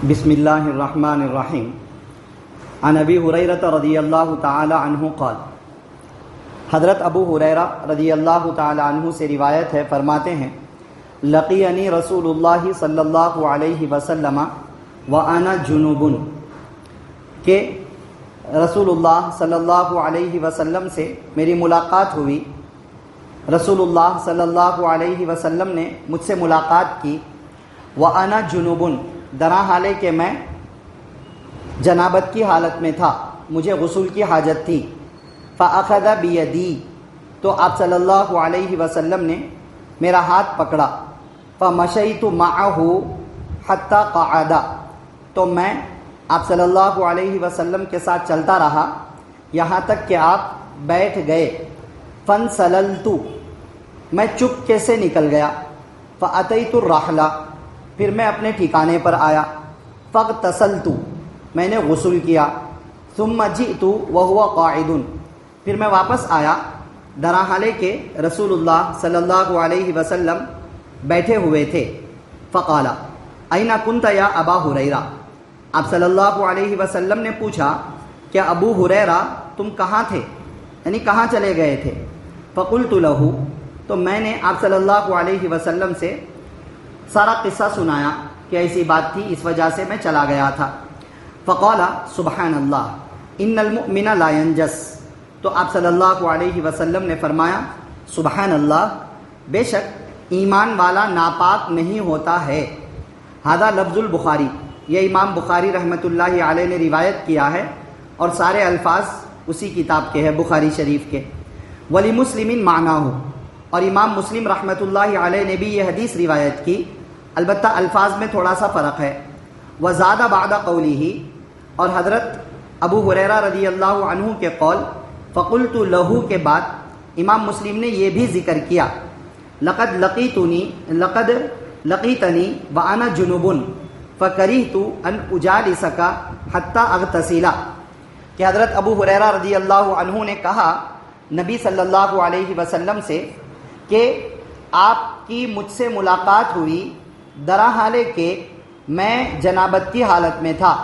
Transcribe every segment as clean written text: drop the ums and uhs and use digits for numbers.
بسم اللہ الرحمن الرحیم عن ابی ہریرہ رضی اللہ تعالی عنہ قال، حضرت ابو ہریرہ رضی اللہ تعالی عنہ سے روایت ہے، فرماتے ہیں لقینی رسول اللہ صلی اللہ علیہ وسلم وانا جنوب، کہ رسول اللہ صلی اللہ علیہ وسلم سے میری ملاقات ہوئی، رسول اللہ صلی اللہ علیہ وسلم نے مجھ سے ملاقات کی، وانا جنوب، درا حالے کہ میں جنابت کی حالت میں تھا، مجھے غسل کی حاجت تھی، فاخذ بیدی، تو آپ صلی اللہ علیہ وسلم نے میرا ہاتھ پکڑا، فمشیت معہ حتی قعد، تو میں آپ صلی اللہ علیہ وسلم کے ساتھ چلتا رہا یہاں تک کہ آپ بیٹھ گئے، فانسللت، میں چپکے سے نکل گیا، فاتیت الرحلہ، پھر میں اپنے ٹھکانے پر آیا، فاغتسلت، میں نے غسل کیا، ثم جئت وهو قاعد، پھر میں واپس آیا درا حالے کہ رسول اللہ صلی اللہ علیہ وسلم بیٹھے ہوئے تھے، فقال این کنت یا ابا ہریرہ، آپ صلی اللہ علیہ وسلم نے پوچھا کہ ابو ہریرہ تم کہاں تھے، یعنی کہاں چلے گئے تھے، فقلت له، تو میں نے آپ صلی اللہ علیہ وسلم سے سارا قصہ سنایا کہ ایسی بات تھی، اس وجہ سے میں چلا گیا تھا، فقال سبحان اللہ ان المؤمن لا ينجس، تو آپ صلی اللہ علیہ وسلم نے فرمایا سبحان اللہ، بے شک ایمان والا ناپاک نہیں ہوتا ہے، ھذا لفظ البخاری، یہ امام بخاری رحمۃ اللہ علیہ نے روایت کیا ہے اور سارے الفاظ اسی کتاب کے ہیں، بخاری شریف کے، ولمسلم معناہ، اور امام مسلم رحمۃ اللہ علیہ نے بھی یہ حدیث روایت کی، البتہ الفاظ میں تھوڑا سا فرق ہے، وزاد بعد قولہ، اور حضرت ابو ہریرہ رضی اللہ عنہ کے قول فقلت لہ کے بعد امام مسلم نے یہ بھی ذکر کیا، لقد لقیتنی وانا جنوب فکرہت ان اجالسک حتی اغتسل، کہ حضرت ابو ہریرہ رضی اللہ عنہ نے کہا نبی صلی اللہ علیہ وسلم سے کہ آپ کی مجھ سے ملاقات ہوئی درا حالے کہ میں جنابت کی حالت میں تھا،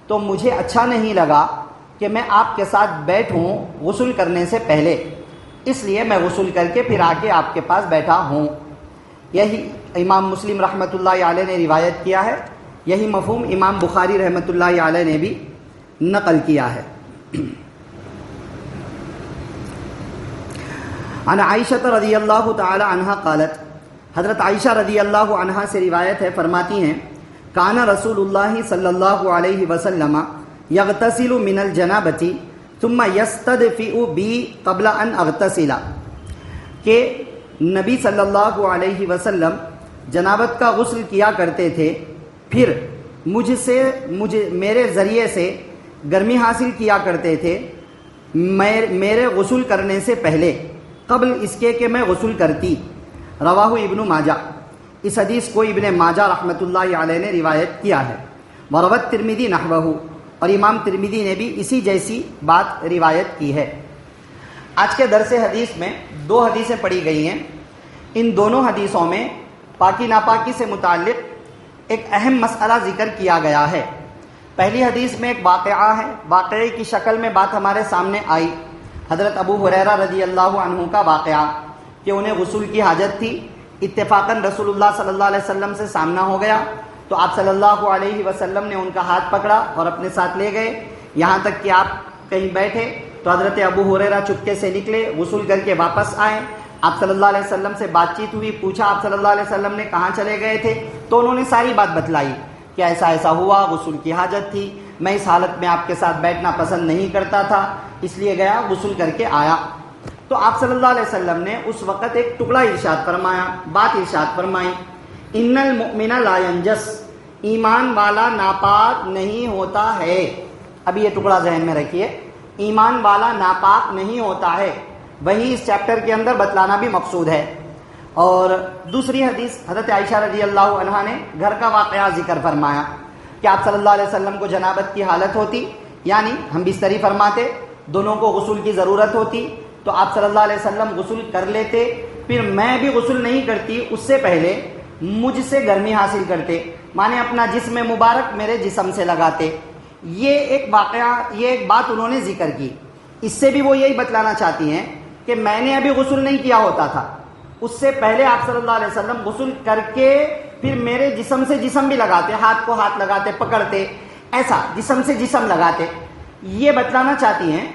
تو مجھے اچھا نہیں لگا کہ میں آپ کے ساتھ بیٹھوں غسل کرنے سے پہلے، اس لیے میں غسل کر کے پھر آ کے آپ کے پاس بیٹھا ہوں، یہی امام مسلم رحمۃ اللہ علیہ نے روایت کیا ہے، یہی مفہوم امام بخاری رحمۃ اللہ علیہ نے بھی نقل کیا ہے۔ عن عائشہ رضی اللہ تعالی عنہا قالت، حضرت عائشہ رضی اللہ عنہا سے روایت ہے، فرماتی ہیں کان رسول اللہ صلی اللہ علیہ وسلم یغتسل من الجنابۃ ثم یستدفئ بی قبل ان اغتسل، کہ نبی صلی اللہ علیہ وسلم جنابت کا غسل کیا کرتے تھے، پھر میرے ذریعے سے گرمی حاصل کیا کرتے تھے میرے غسل کرنے سے پہلے، قبل اس کے کہ میں غسل کرتی، رواہ ابن ماجہ، اس حدیث کو ابن ماجہ رحمۃ اللہ علیہ نے روایت کیا ہے، وروت ترمذی نحوہ، اور امام ترمذی نے بھی اسی جیسی بات روایت کی ہے۔ آج کے درس حدیث میں دو حدیثیں پڑھی گئی ہیں، ان دونوں حدیثوں میں پاکی ناپاکی سے متعلق ایک اہم مسئلہ ذکر کیا گیا ہے۔ پہلی حدیث میں ایک واقعہ ہے، واقعے کی شکل میں بات ہمارے سامنے آئی، حضرت ابو ہریرہ رضی اللہ عنہ کا واقعہ کہ انہیں غسل کی حاجت تھی، اتفاقاً رسول اللہ صلی اللہ علیہ وسلم سے سامنا ہو گیا، تو آپ صلی اللہ علیہ وسلم نے ان کا ہاتھ پکڑا اور اپنے ساتھ لے گئے، یہاں تک کہ آپ کہیں بیٹھے تو حضرت ابو ہریرہ چپکے سے نکلے، غسل کر کے واپس آئے، آپ صلی اللہ علیہ وسلم سے بات چیت ہوئی، پوچھا آپ صلی اللہ علیہ وسلم نے کہاں چلے گئے تھے، تو انہوں نے ساری بات بتلائی کہ ایسا ایسا ہوا، غسل کی حاجت تھی، میں اس حالت میں آپ کے ساتھ بیٹھنا پسند نہیں کرتا تھا، اس لیے گیا غسل کر کے آیا۔ تو آپ صلی اللہ علیہ وسلم نے اس وقت ایک ٹکڑا ارشاد فرمایا، بات ارشاد فرمائی، ان المؤمن لا ینجس، ایمان والا ناپاک نہیں ہوتا ہے، ابھی یہ ٹکڑا ذہن میں رکھیے، ایمان والا ناپاک نہیں ہوتا ہے، وہی اس چیپٹر کے اندر بتلانا بھی مقصود ہے۔ اور دوسری حدیث حضرت عائشہ رضی اللہ عنہا نے گھر کا واقعہ ذکر فرمایا کہ آپ صلی اللہ علیہ وسلم کو جنابت کی حالت ہوتی، یعنی ہم بستری فرماتے، دونوں کو غسل کی ضرورت ہوتی، تو آپ صلی اللہ علیہ وسلم غسل کر لیتے، پھر میں بھی غسل نہیں کرتی، اس سے پہلے مجھ سے گرمی حاصل کرتے، مانے اپنا جسم مبارک میرے جسم سے لگاتے۔ یہ ایک واقعہ، یہ ایک بات انہوں نے ذکر کی۔ اس سے بھی وہ یہی بتلانا چاہتی ہیں کہ میں نے ابھی غسل نہیں کیا ہوتا تھا، اس سے پہلے آپ صلی اللہ علیہ وسلم غسل کر کے پھر میرے جسم سے جسم بھی لگاتے، ہاتھ کو ہاتھ لگاتے، پکڑتے، ایسا جسم سے جسم لگاتے۔ یہ بتلانا چاہتی ہیں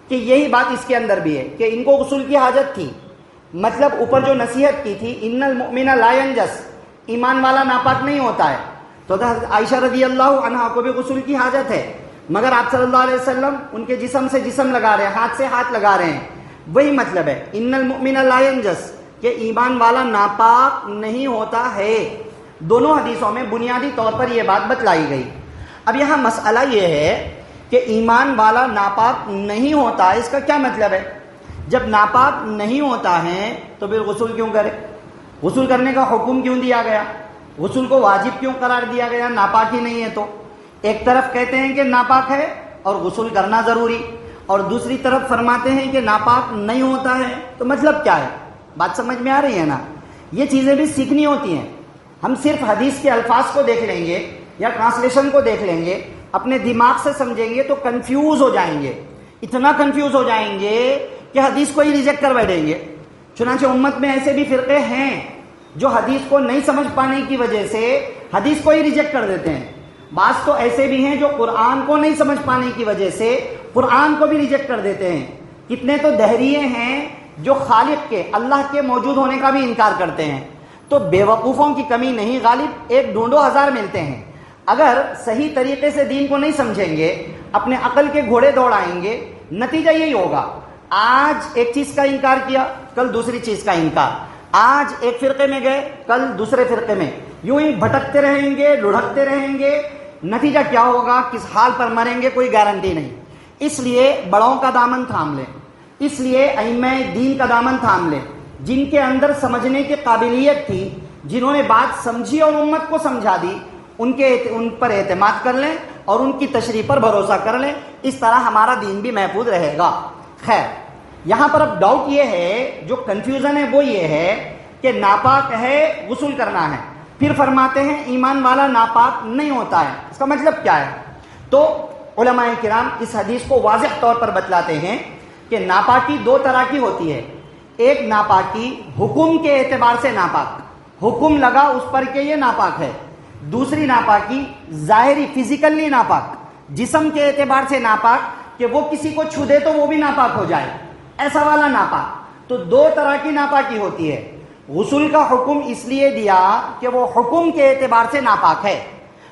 کہ یہی بات اس کے اندر بھی ہے کہ ان کو غسل کی حاجت تھی۔ مطلب اوپر جو نصیحت کی تھی ان المؤمن لا ینجس، ایمان والا ناپاک نہیں ہوتا ہے، تو عائشہ رضی اللہ عنہا کو بھی غسل کی حاجت ہے، مگر آپ صلی اللہ علیہ وسلم ان کے جسم سے جسم لگا رہے ہیں، ہاتھ سے ہاتھ لگا رہے ہیں۔ وہی مطلب ہے ان المؤمن لا ینجس، کہ ایمان والا ناپاک نہیں ہوتا ہے۔ دونوں حدیثوں میں بنیادی طور پر یہ بات بتلائی گئی۔ اب یہاں مسئلہ یہ ہے کہ ایمان والا ناپاک نہیں ہوتا ہے، اس کا کیا مطلب ہے؟ جب ناپاک نہیں ہوتا ہے تو پھر غسل کیوں کرے؟ غسل کرنے کا حکم کیوں دیا گیا؟ غسل کو واجب کیوں قرار دیا گیا؟ ناپاک ہی نہیں ہے تو۔ ایک طرف کہتے ہیں کہ ناپاک ہے اور غسل کرنا ضروری، اور دوسری طرف فرماتے ہیں کہ ناپاک نہیں ہوتا ہے، تو مطلب کیا ہے؟ بات سمجھ میں آ رہی ہے نا؟ یہ چیزیں بھی سیکھنی ہوتی ہیں۔ ہم صرف حدیث کے الفاظ کو دیکھ لیں گے یا ٹرانسلیشن کو دیکھ لیں گے، اپنے دماغ سے سمجھیں گے تو کنفیوز ہو جائیں گے، اتنا کنفیوز ہو جائیں گے کہ حدیث کو ہی ریجیکٹ کر بیٹھیں گے۔ چنانچہ امت میں ایسے بھی فرقے ہیں جو حدیث کو نہیں سمجھ پانے کی وجہ سے حدیث کو ہی ریجیکٹ کر دیتے ہیں۔ بعض تو ایسے بھی ہیں جو قرآن کو نہیں سمجھ پانے کی وجہ سے قرآن کو بھی ریجیکٹ کر دیتے ہیں۔ کتنے تو دہریے ہیں جو خالق کے، اللہ کے موجود ہونے کا بھی انکار کرتے ہیں۔ تو بیوقوفوں کی کمی نہیں غالب، ایک ڈھونڈو ہزار ملتے ہیں۔ اگر صحیح طریقے سے دین کو نہیں سمجھیں گے، اپنے عقل کے گھوڑے دوڑائیں گے، نتیجہ یہی ہوگا، آج ایک چیز کا انکار کیا، کل دوسری چیز کا انکار، آج ایک فرقے میں گئے، کل دوسرے فرقے میں، یوں ہی بھٹکتے رہیں گے، لڑھکتے رہیں گے، نتیجہ کیا ہوگا، کس حال پر مریں گے کوئی گارنٹی نہیں۔ اس لیے بڑوں کا دامن تھام لیں، اس لیے ائمہ دین کا دامن تھام لیں، جن کے اندر سمجھنے کی قابلیت تھی، جنہوں نے بات سمجھی اور امت کو سمجھا دی، ان پر اعتماد کر لیں اور ان کی تشریح پر بھروسہ کر لیں۔ اس طرح ہمارا دین بھی محفوظ رہے گا۔ خیر، یہاں پر اب ڈاؤٹ یہ ہے، جو کنفیوژن ہے وہ یہ ہے کہ ناپاک ہے غسل کرنا ہے، پھر فرماتے ہیں ایمان والا ناپاک نہیں ہوتا ہے، اس کا مطلب کیا ہے؟ تو علماء کرام اس حدیث کو واضح طور پر بتلاتے ہیں کہ ناپاکی دو طرح کی ہوتی ہے۔ ایک ناپاکی حکم کے اعتبار سے ناپاک، حکم لگا اس پر کہ یہ ناپاک ہے۔ دوسری ناپاکی ظاہری فزیکلی ناپاک، جسم کے اعتبار سے ناپاک کہ وہ کسی کو چھو دے تو وہ بھی ناپاک ہو جائے، ایسا والا ناپاک۔ تو دو طرح کی ناپاکی ہوتی ہے۔ غسل کا حکم اس لیے دیا کہ وہ حکم کے اعتبار سے ناپاک ہے،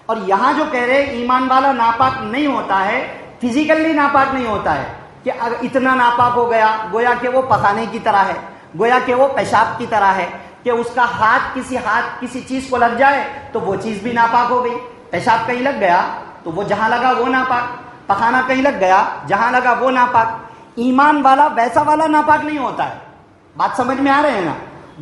اور یہاں جو کہہ رہے ایمان والا ناپاک نہیں ہوتا ہے، فزیکلی ناپاک نہیں ہوتا ہے کہ اتنا ناپاک ہو گیا گویا کہ وہ پخانے کی طرح ہے، گویا کہ وہ پیشاب کی طرح ہے، کہ اس کا ہاتھ کسی چیز کو لگ جائے تو وہ چیز بھی ناپاک ہو گئی۔ پیشاب کہیں لگ گیا تو وہ جہاں لگا وہ ناپاک، پخانا کہیں لگ گیا جہاں لگا وہ ناپاک۔ ایمان والا ویسا والا ناپاک نہیں ہوتا ہے۔ بات سمجھ میں آ رہے ہیں نا؟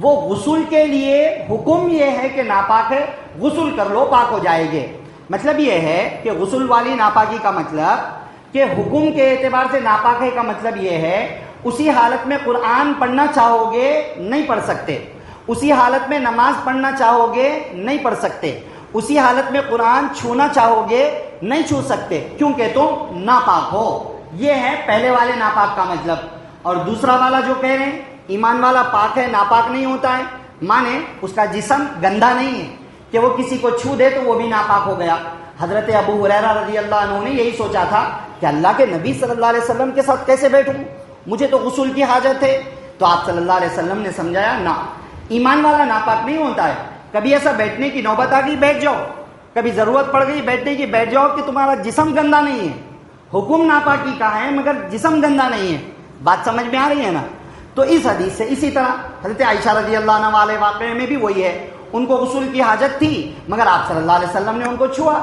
وہ غسل کے لیے حکم یہ ہے کہ ناپاک ہے، غسل کر لو پاک ہو جائے گے۔ مطلب یہ ہے کہ غسل والی ناپاکی کا مطلب کہ حکم کے اعتبار سے ناپاک ہے کا مطلب یہ ہے اسی حالت میں قرآن پڑھنا چاہو گے نہیں پڑھ سکتے، اسی حالت میں نماز پڑھنا چاہو گے نہیں پڑھ سکتے، اسی حالت میں قرآن چھونا چاہو گے نہیں چھو سکتے، کیونکہ تم ناپاک ہو۔ یہ ہے پہلے والے ناپاک کا مطلب۔ اور دوسرا والا جو کہہ رہے ہیں ایمان والا پاک ہے ناپاک نہیں ہوتا ہے، مانے اس کا جسم گندا نہیں ہے کہ وہ کسی کو چھو دے تو وہ بھی ناپاک ہو گیا۔ حضرت ابو ہریرہ رضی اللہ عنہ نے یہی سوچا تھا کہ اللہ کے نبی صلی اللہ علیہ وسلم کے ساتھ کیسے بیٹھوں، مجھے تو غسل کی حاجت ہے۔ تو آپ صلی اللہ علیہ وسلم نے سمجھایا نہ، ایمان والا ناپاک نہیں ہوتا ہے۔ کبھی ایسا بیٹھنے کی نوبت آ گئی بیٹھ جاؤ، کبھی ضرورت پڑ گئی بیٹھنے کی بیٹھ جاؤ کہ تمہارا جسم گندا نہیں ہے، حکم ناپاکی کا ہے مگر جسم گندا نہیں ہے۔ بات سمجھ میں آ رہی ہے نا؟ تو اس حدیث سے اسی طرح حضرت عائشہ رضی اللہ عنہ والے واقعے میں بھی وہی ہے، ان کو غسل کی حاجت تھی مگر آپ صلی اللہ علیہ وسلم نے ان کو چھوا۔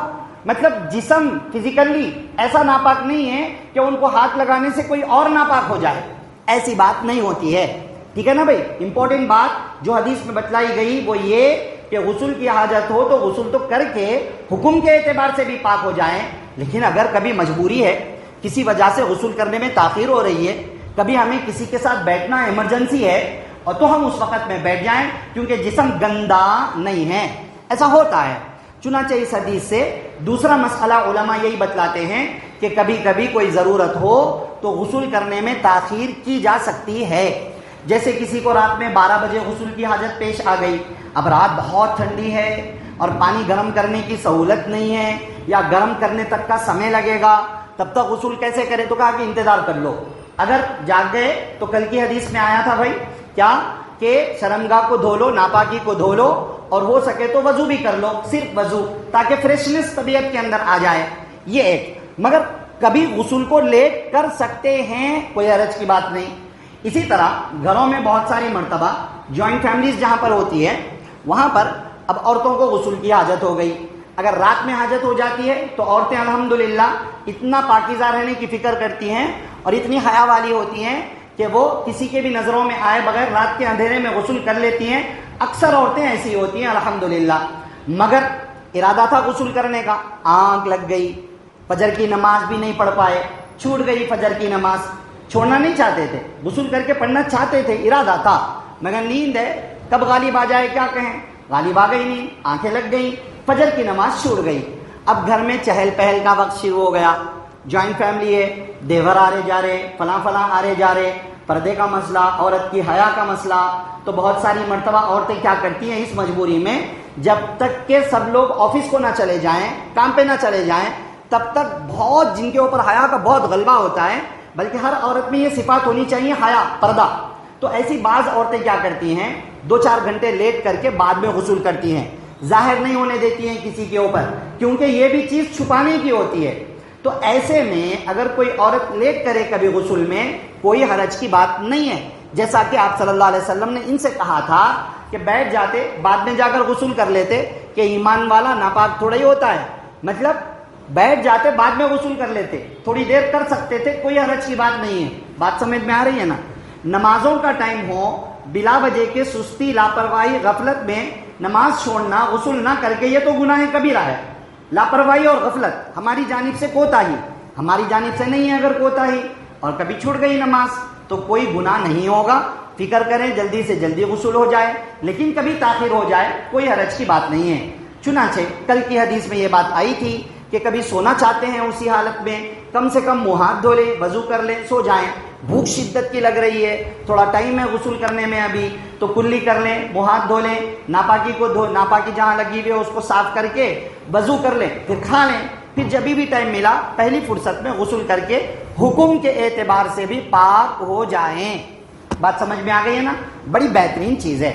مطلب جسم فزیکلی ایسا ناپاک نہیں ہے کہ ان کو ہاتھ لگانے سے کوئی اور ناپاک ہو جائے، ایسی بات نہیں ہوتی ہے۔ ٹھیک ہے نا بھائی؟ امپورٹنٹ بات جو حدیث میں بتلائی گئی وہ یہ کہ غسل کی حاجت ہو تو غسل تو کر کے حکم کے اعتبار سے بھی پاک ہو جائیں، لیکن اگر کبھی مجبوری ہے، کسی وجہ سے غسل کرنے میں تاخیر ہو رہی ہے، کبھی ہمیں کسی کے ساتھ بیٹھنا ایمرجنسی ہے، اور تو ہم اس وقت میں بیٹھ جائیں کیونکہ جسم گندا نہیں ہے. ایسا ہوتا ہے. چنانچہ اس حدیث سے دوسرا مسئلہ علماء یہی بتلاتے ہیں کہ کبھی کبھی کوئی ضرورت ہو تو غسل کرنے میں تاخیر کی جا سکتی ہے. جیسے کسی کو رات میں 12 بجے غسل کی حاجت پیش آ گئی، اب رات بہت ٹھنڈی ہے اور پانی گرم کرنے کی سہولت نہیں ہے یا گرم کرنے تک کا سمے لگے گا، تب تک غسل کیسے کرے؟ تو کہا کہ انتظار کر لو. اگر جاگ گئے تو کل کی حدیث میں آیا تھا بھائی کیا کہ شرمگاہ کو دھو لو، ناپاکی کو دھو لو، اور ہو سکے تو وضو بھی کر لو، صرف وضو، تاکہ فریشنس طبیعت کے اندر آ جائے. یہ ایک. مگر کبھی غسل کو لیٹ کر سکتے ہیں، کوئی حرج کی بات نہیں. اسی طرح گھروں میں بہت ساری مرتبہ جوائنٹ فیملیز جہاں پر ہوتی ہے وہاں پر اب عورتوں کو غسل کی حاجت ہو گئی. اگر رات میں حاجت ہو جاتی ہے تو عورتیں الحمدللہ اتنا پاکیزہ رہنے کی فکر کرتی ہیں اور اتنی حیا والی ہوتی ہیں کہ وہ کسی کے بھی نظروں میں آئے بغیر رات کے اندھیرے میں غسل کر لیتی ہیں. اکثر عورتیں ایسی ہوتی ہیں الحمدللہ. مگر ارادہ تھا غسل کرنے کا، آنکھ لگ گئی، فجر کی نماز بھی نہیں پڑھ پائے، چھوٹ گئی فجر کی نماز. چھوڑنا نہیں چاہتے تھے، غسل کر کے پڑھنا چاہتے تھے، ارادہ تھا، مگر نیند ہے، کب غالب آ جائے کیا کہیں. غالب آ گئی نہیں، آنکھیں لگ گئی، فجر کی نماز چھوٹ گئی. اب گھر میں چہل پہل کا وقت شروع ہو گیا. جوائنٹ فیملی ہے، دیور آ رہے جا رہے، فلاں فلاں آ رہے جا رہے، پردے کا مسئلہ، عورت کی حیا کا مسئلہ. تو بہت ساری مرتبہ عورتیں کیا کرتی ہیں اس مجبوری میں، جب تک کہ سب لوگ آفس کو نہ چلے جائیں، کام پہ نہ چلے جائیں، تب تک بہت جن کے اوپر حیا کا بہت غلبہ ہوتا ہے، بلکہ ہر عورت میں یہ صفات ہونی چاہیے، حیا، پردہ. تو ایسی بعض عورتیں کیا کرتی ہیں 2-4 گھنٹے لیٹ کر کے بعد میں غسل کرتی ہیں، ظاہر نہیں ہونے دیتی ہیں کسی کے اوپر، کیونکہ یہ بھی چیز چھپانے کی ہوتی ہے. تو ایسے میں اگر کوئی عورت لیٹ کرے کبھی غسل میں کوئی حرج کی بات نہیں ہے. جیسا کہ آپ صلی اللہ علیہ وسلم نے ان سے کہا تھا کہ بیٹھ جاتے بعد میں جا کر غسل کر لیتے، کہ ایمان والا ناپاک تھوڑا ہی ہوتا ہے. مطلب بیٹھ جاتے بعد میں غسل کر لیتے، تھوڑی دیر کر سکتے تھے، کوئی حرج کی بات نہیں ہے. بات سمجھ میں آ رہی ہے نا؟ نمازوں کا ٹائم ہو، بلا وجہ کے سستی، لاپرواہی، غفلت میں نماز چھوڑنا، غسل نہ کر کے، یہ تو گناہ کبیرہ ہے. لاپرواہی اور غفلت ہماری جانب سے کوتاہی، ہماری جانب سے نہیں ہے اگر کوتاہی، اور کبھی چھوٹ گئی نماز تو کوئی گناہ نہیں ہوگا. فکر کریں جلدی سے جلدی غسل ہو جائے، لیکن کبھی تاخیر ہو جائے کوئی حرج کی بات نہیں ہے. چنانچہ کل کی حدیث میں یہ بات آئی تھی کہ کبھی سونا چاہتے ہیں اسی حالت میں کم سے کم منہ ہاتھ دھو لیں، وضو کر لیں، سو جائیں. بھوک شدت کی لگ رہی ہے، تھوڑا ٹائم ہے غسل کرنے میں ابھی، تو کلی کر لیں، منہ ہاتھ دھو لیں، ناپاکی کو ناپاکی جہاں لگی ہوئی ہے اس کو صاف کر کے وضو کر لیں، پھر کھا لیں. پھر جب بھی ٹائم ملا پہلی فرصت میں غسل کر کے حکم کے اعتبار سے بھی پاک ہو جائیں. بات سمجھ میں آ گئی ہے نا؟ بڑی بہترین چیز ہے.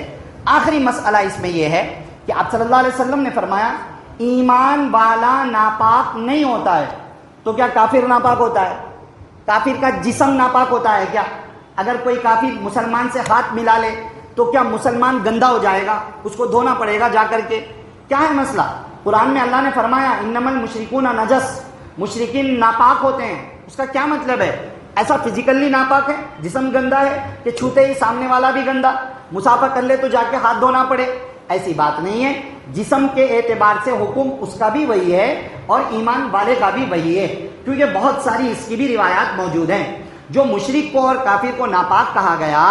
آخری مسئلہ اس میں یہ ہے کہ آپ صلی اللہ علیہ وسلم نے فرمایا ایمان والا ناپاک نہیں ہوتا ہے. تو کیا کافر ناپاک ہوتا ہے؟ کافر کا جسم ناپاک ہوتا ہے کیا؟ اگر کوئی کافر مسلمان سے ہاتھ ملا لے تو کیا مسلمان گندا ہو جائے گا؟ اس کو دھونا پڑے گا جا کر کے؟ کیا ہے مسئلہ؟ قرآن میں اللہ نے فرمایا انما المشرکون نجس، مشرکین ناپاک ہوتے ہیں. اس کا کیا مطلب ہے؟ ایسا فزیکلی ناپاک ہے، جسم گندا ہے کہ چھوتے ہی سامنے والا بھی گندا، مسافہ کر لے تو جا کے ہاتھ دھونا پڑے؟ ایسی بات نہیں ہے. جسم کے اعتبار سے حکم اس کا بھی وہی ہے اور ایمان والے کا بھی وہی ہے، کیونکہ بہت ساری اس کی بھی روایات موجود ہیں. جو مشرک کو اور کافر کو ناپاک کہا گیا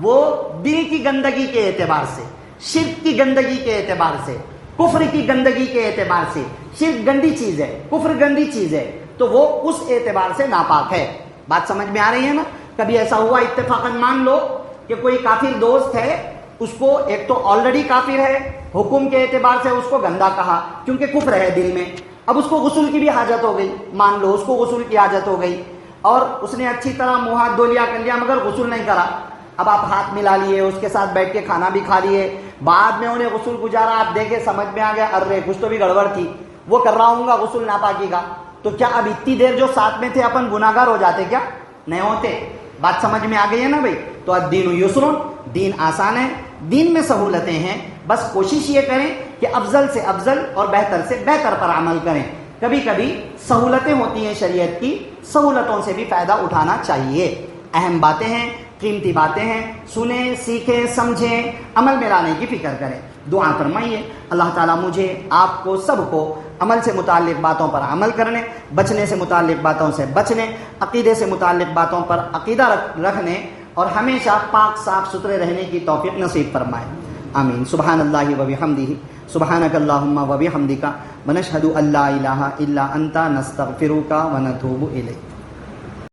وہ دل کی گندگی کے اعتبار سے، شرک کی گندگی کے اعتبار سے، کفر کی گندگی کے اعتبار سے. شرک گندی چیز ہے، کفر گندی چیز ہے، تو وہ اس اعتبار سے ناپاک ہے. بات سمجھ میں آ رہی ہے نا؟ کبھی ایسا ہوا اتفاقاً مان لو کہ کوئی کافر دوست ہے، اس کو ایک تو آلریڈی کافر ہے، حکم کے اعتبار سے اس کو گندا کہا کیونکہ کفر ہے دل میں. اب اس کو غسل کی بھی حاجت ہو گئی، مان لو اس کو غسل کی حاجت ہو گئی اور اس نے اچھی طرح منہ ہاتھ دھو لیا کر لیا مگر غسل نہیں کرا. اب آپ ہاتھ ملا لیے، اس کے ساتھ بیٹھ کے کھانا بھی کھا لیے، بعد میں انہیں غسل گزارا، آپ دیکھے سمجھ میں آ گیا ارے کچھ تو بھی گڑبڑ تھی، وہ کر رہا ہوں گا غسل ناپاکی کا. تو کیا اب اتنی دیر جو ساتھ میں تھے اپن گناہگار ہو جاتے؟ کیا نہیں ہوتے. بات سمجھ میں آ گئی ہے نا بھائی؟ تو الدین یسر، دین آسان ہے، دین میں سہولتیں ہیں. بس کوشش یہ کریں کہ افضل سے افضل اور بہتر سے بہتر پر عمل کریں. کبھی کبھی سہولتیں ہوتی ہیں شریعت کی، سہولتوں سے بھی فائدہ اٹھانا چاہیے. اہم باتیں ہیں، قیمتی باتیں ہیں، سنیں، سیکھیں، سمجھیں، عمل میں لانے کی فکر کریں. دعا فرمائیے اللہ تعالیٰ مجھے، آپ کو، سب کو عمل سے متعلق باتوں پر عمل کرنے، بچنے سے متعلق باتوں سے بچنے، عقیدے سے متعلق باتوں پر عقیدہ رکھنے اور ہمیشہ پاک صاف ستھرے رہنے کی توفیق نصیب فرمائے، آمین۔ سبحان اللہ و بحمدہ، سبحانک اللہم و بحمدک، ونشہد ان لا الہ الا انت، نستغفرک و نتوب الیک۔